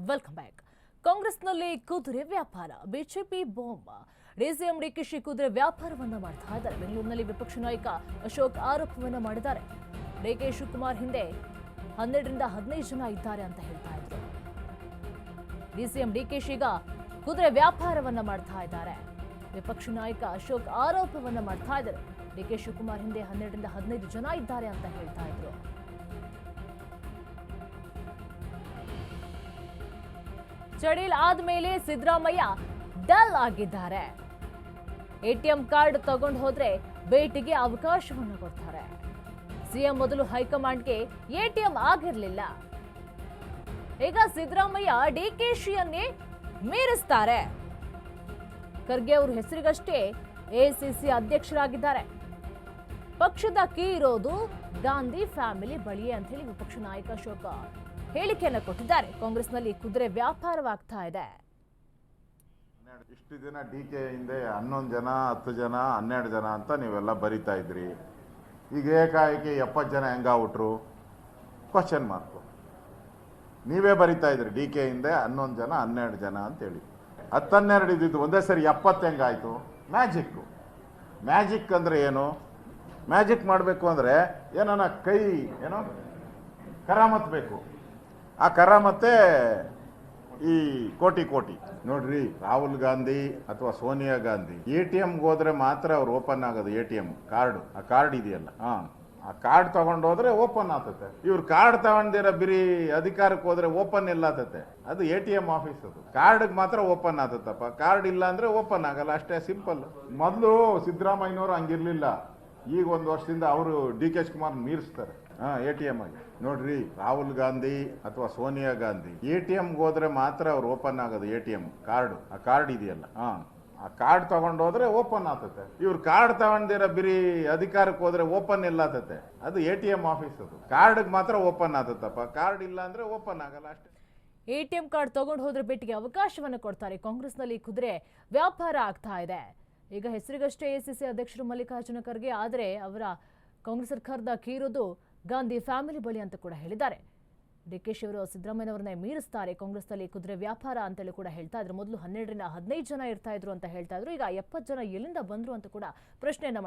Welcome back. ಕಾಂಗ್ರೆಸ್ನಲ್ಲಿ ಕುದುರೆ ವ್ಯಾಪಾರ, ಬಿಜೆಪಿ ಬಾಂಬ್. ಡಿಸಿಎಂ ಡಿಕೆಶಿ ಕುದುರೆ ವ್ಯಾಪಾರವನ್ನ ಮಾಡ್ತಾ ಇದ್ದಾರೆ. ಬೆಂಗಳೂರಿನಲ್ಲಿ ವಿಪಕ್ಷ ನಾಯಕ ಅಶೋಕ್ ಆರೋಪವನ್ನ ಮಾಡಿದ್ದಾರೆ. ಡಿಕೆ ಶಿವಕುಮಾರ್ ಹಿಂದೆ 12ರಿಂದ 15 ಜನ ಇದ್ದಾರೆ ಅಂತ ಹೇಳ್ತಾ ಇದ್ರು. ಡಿಸಿಎಂ ಡಿಕೆಶಿ ಈಗ ಕುದುರೆ ವ್ಯಾಪಾರವನ್ನ ಮಾಡ್ತಾ ಇದ್ದಾರೆ. ವಿಪಕ್ಷ ನಾಯಕ ಅಶೋಕ್ ಆರೋಪವನ್ನ ಮಾಡ್ತಾ ಇದ್ದಾರೆ. ಡಿಕೆ ಶಿವಕುಮಾರ್ ಹಿಂದೆ 12ರಿಂದ 15 ಜನ ಇದ್ದಾರೆ ಅಂತ ಹೇಳ್ತಾ ಇದ್ರು. ಚಡೀಲ್ ಆದ್ಮೇಲೆ ಸಿದ್ದರಾಮಯ್ಯ ಡಲ್ ಆಗಿದ್ದಾರೆ. ಎಟಿಎಂ ಕಾರ್ಡ್ ತಗೊಂಡು ಹೋದ್ರೆ ಭೇಟಿಗೆ ಅವಕಾಶವನ್ನು ಕೊಡ್ತಾರೆ. ಸಿಎಂ ಮೊದಲು ಹೈಕಮಾಂಡ್ಗೆ ಎಟಿಎಂ ಆಗಿರಲಿಲ್ಲ. ಈಗ ಸಿದ್ದರಾಮಯ್ಯ ಡಿಕೆಶಿಯನ್ನೇ ಮೀರಿಸ್ತಾರೆ. ಖರ್ಗೆ ಅವರು ಹೆಸರಿಗಷ್ಟೇ ಎಐಸಿಸಿ ಅಧ್ಯಕ್ಷರಾಗಿದ್ದಾರೆ. ಪಕ್ಷದ ಕೀ ಇರೋದು ಗಾಂಧಿ ಫ್ಯಾಮಿಲಿ ಬಳಿಯೇ ಅಂತ ಹೇಳಿ ವಿಪಕ್ಷ ನಾಯಕ ಅಶೋಕ್ ಹೇಳಿಕೆಯನ್ನು ಕೊಟ್ಟಿದ್ದಾರೆ. ಕಾಂಗ್ರೆಸ್ನಲ್ಲಿ ಕುದುರೆ ವ್ಯಾಪಾರವಾಗ್ತಾ ಇದೆ. ಇಷ್ಟು ದಿನ ಡಿಕೆ ಹಿಂದೆ 11 ಜನ 10 ಜನ 12 ಜನ ಅಂತ ನೀವೆಲ್ಲ ಬರಿತಾ ಇದ್ರಿ. ಈಗ ಏಕಾಏಕಿ 70 ಜನ ಹೆಂಗಾಗ್ಬಿಟ್ರು? Question mark. ನೀವೇ ಬರಿತಾ ಇದ್ರಿ ಡಿಕೆ ಹಿಂದೆ 11 ಜನ 12 ಜನ ಅಂತೇಳಿ. 10-12 ಇದ್ದಿದ್ದು ಒಂದೇ ಸರಿ 70 ಹೆಂಗಾಯ್ತು? ಮ್ಯಾಜಿಕ್ ಅಂದ್ರೆ ಏನು? ಮ್ಯಾಜಿಕ್ ಮಾಡಬೇಕು ಅಂದರೆ ಏನೋ ಕೈ ಏನೋ ಕರಾಮತ್ ಬೇಕು. ಆ ಕರಾಮತ್ತೆ ಈ ಕೋಟಿ ನೋಡ್ರಿ. ರಾಹುಲ್ ಗಾಂಧಿ ಅಥವಾ ಸೋನಿಯಾ ಗಾಂಧಿ ಎಟಿಎಂಗೆ ಹೋದ್ರೆ ಮಾತ್ರ ಅವ್ರು ಓಪನ್ ಆಗೋದು. ಎಟಿಎಂ ಕಾರ್ಡ್, ಆ ಕಾರ್ಡ್ ಇದೆಯಲ್ಲ, ಆ ಕಾರ್ಡ್ ತಗೊಂಡು ಹೋದ್ರೆ ಓಪನ್ ಆಗ್ತತೆ. ಇವ್ರು ಕಾರ್ಡ್ ತಗೊಂಡಿರ ಬಿರಿ ಅಧಿಕಾರಕ್ಕೆ ಹೋದ್ರೆ ಓಪನ್ ಇಲ್ಲ ಆಗ್ತತೆ. ಅದು ಎಟಿಎಂ ಆಫೀಸ್. ಅದು ಕಾರ್ಡ್ಗೆ ಮಾತ್ರ ಓಪನ್ ಆಗ್ತತಪ್ಪ. ಕಾರ್ಡ್ ಇಲ್ಲ ಅಂದ್ರೆ ಓಪನ್ ಆಗಲ್ಲ, ಅಷ್ಟೇ ಸಿಂಪಲ್. ಮೊದಲು ಸಿದ್ದರಾಮಯ್ಯನವರು ಹಂಗಿರ್ಲಿಲ್ಲ. ಈಗ 1 ವರ್ಷದಿಂದ ಅವರು ಡಿಕೆ ಶಿವಕುಮಾರ್ ಮೀರಿಸ್ತಾರೆ ಎಟಿಎಂ ಆಗಿ. ನೋಡ್ರಿ, ರಾಹುಲ್ ಗಾಂಧಿ ಅಥವಾ ಸೋನಿಯಾ ಗಾಂಧಿ ಎಟಿಎಂಗೆ ಹೋದ್ರೆ ಮಾತ್ರ ಅವ್ರು ಓಪನ್ ಆಗೋದು. ಎಟಿಎಂ ಕಾರ್ಡ್, ಆ ಕಾರ್ಡ್ ಇದೆಯಲ್ಲ, ಆ ಕಾರ್ಡ್ ತಗೊಂಡು ಹೋದ್ರೆ ಓಪನ್ ಆಗ್ತತೆ. ಇವ್ರು ಕಾರ್ಡ್ ತಗೊಂಡಿರ ಬಿರಿ ಅಧಿಕಾರಕ್ಕೆ ಹೋದ್ರೆ ಓಪನ್ ಇಲ್ಲ ಆಗ್ತತೆ. ಅದು ಎಟಿಎಂ ಆಫೀಸ್. ಅದು ಕಾರ್ಡ್ಗೆ ಮಾತ್ರ ಓಪನ್ ಆಗ್ತತಪ್ಪ. ಕಾರ್ಡ್ ಇಲ್ಲ ಅಂದ್ರೆ ಓಪನ್ ಆಗಲ್ಲ, ಅಷ್ಟೇ. ಎಟಿಎಂ ಕಾರ್ಡ್ ತಗೊಂಡು ಹೋದ್ರೆ ಭೇಟಿಗೆ ಅವಕಾಶವನ್ನು ಕೊಡ್ತಾರೆ. ಕಾಂಗ್ರೆಸ್ನಲ್ಲಿ ಕುದುರೆ ವ್ಯಾಪಾರ ಆಗ್ತಾ ಇದೆ. ಈಗ ಹೆಸರಿಗಷ್ಟೇ ಎಐಸಿಸಿ ಅಧ್ಯಕ್ಷರು ಮಲ್ಲಿಕಾರ್ಜುನ ಖರ್ಗೆ, ಆದರೆ ಅವರ ಕಾಂಗ್ರೆಸ್ ಸರ್ಕಾರದ ಕೀರೋದು ಗಾಂಧಿ ಫ್ಯಾಮಿಲಿ ಬಳಿ ಅಂತ ಕೂಡ ಹೇಳಿದ್ದಾರೆ. ಡಿಕೆಶಿ ಅವರು ಸಿದ್ದರಾಮಯ್ಯನವರನ್ನೇ ಮೀರಿಸ್ತಾರೆ. ಕಾಂಗ್ರೆಸ್ನಲ್ಲಿ ಕುದುರೆ ವ್ಯಾಪಾರ ಅಂತೇಳಿ ಕೂಡ ಹೇಳ್ತಾ ಇದ್ರು. ಮೊದಲು 12ರಿಂದ 15 ಜನ ಇರ್ತಾ ಇದ್ರು ಅಂತ ಹೇಳ್ತಾ ಇದ್ರು. ಈಗ 70 ಜನ ಎಲ್ಲಿಂದ ಬಂದ್ರು ಅಂತ ಕೂಡ ಪ್ರಶ್ನೆಯನ್ನ